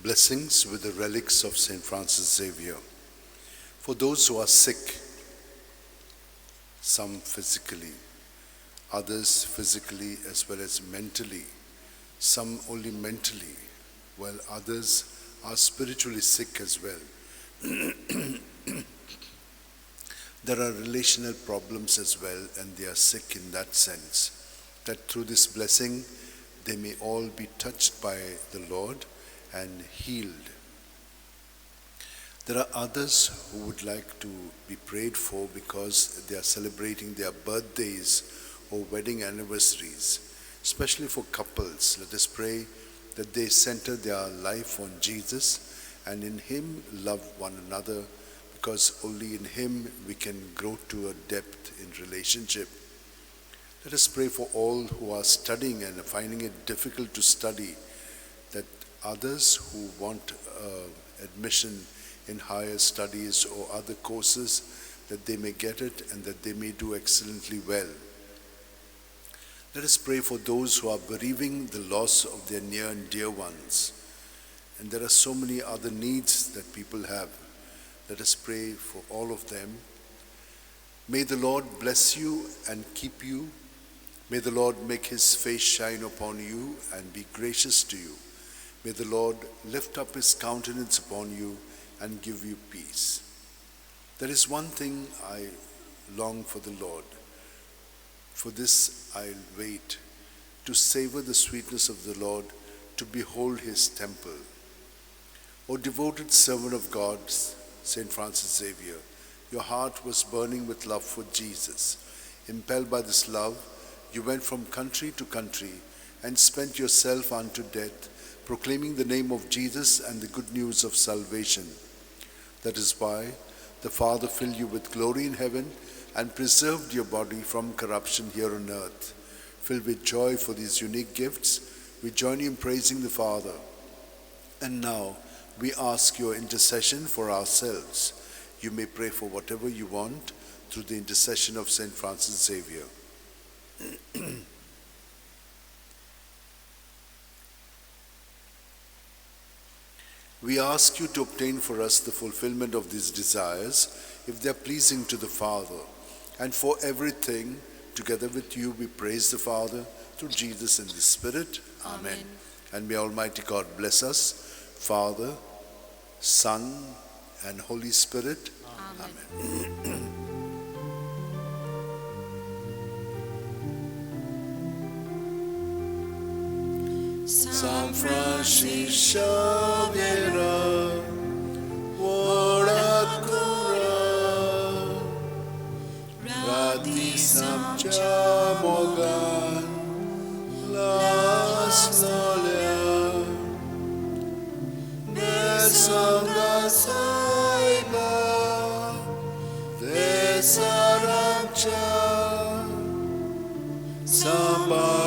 Blessings with the relics of St. Francis Xavier. For those who are sick, some physically, others physically as well as mentally, some only mentally, while others are spiritually sick as well. There are relational problems as well, and they are sick in that sense, that through this blessing they may all be touched by the Lord and healed. There are others who would like to be prayed for because they are celebrating their birthdays or wedding anniversaries, especially for couples. Let us pray that they center their life on Jesus and in Him love one another, because only in Him we can grow to a depth in relationship. Let us pray for all who are studying and finding it difficult to study, that others who want admission in higher studies or other courses, that they may get it and that they may do excellently well. Let us pray for those who are bereaving the loss of their near and dear ones. And there are so many other needs that people have. Let us pray for all of them. May the Lord bless you and keep you. May the Lord make His face shine upon you and be gracious to you. May the Lord lift up His countenance upon you and give you peace. There is one thing I long for the Lord. For this I'll wait, to savor the sweetness of the Lord, to behold His temple. O devoted servant of God, St. Francis Xavier, your heart was burning with love for Jesus. Impelled by this love, you went from country to country and spent yourself unto death, proclaiming the name of Jesus and the good news of salvation. That is why the Father filled you with glory in heaven and preserved your body from corruption here on earth. Filled with joy for these unique gifts, we join you in praising the Father. And now we ask your intercession for ourselves. You may pray for whatever you want through the intercession of St. Francis Xavier. We ask you to obtain for us the fulfillment of these desires, if they are pleasing to the Father. And for everything, together with you, we praise the Father, through Jesus and the Spirit. Amen. And may Almighty God bless us, Father, Son, and Holy Spirit. Amen. San Francis Xavier, ora cura, radisam chamogan, las nolia, nesanga saiba, desaramcha, samba.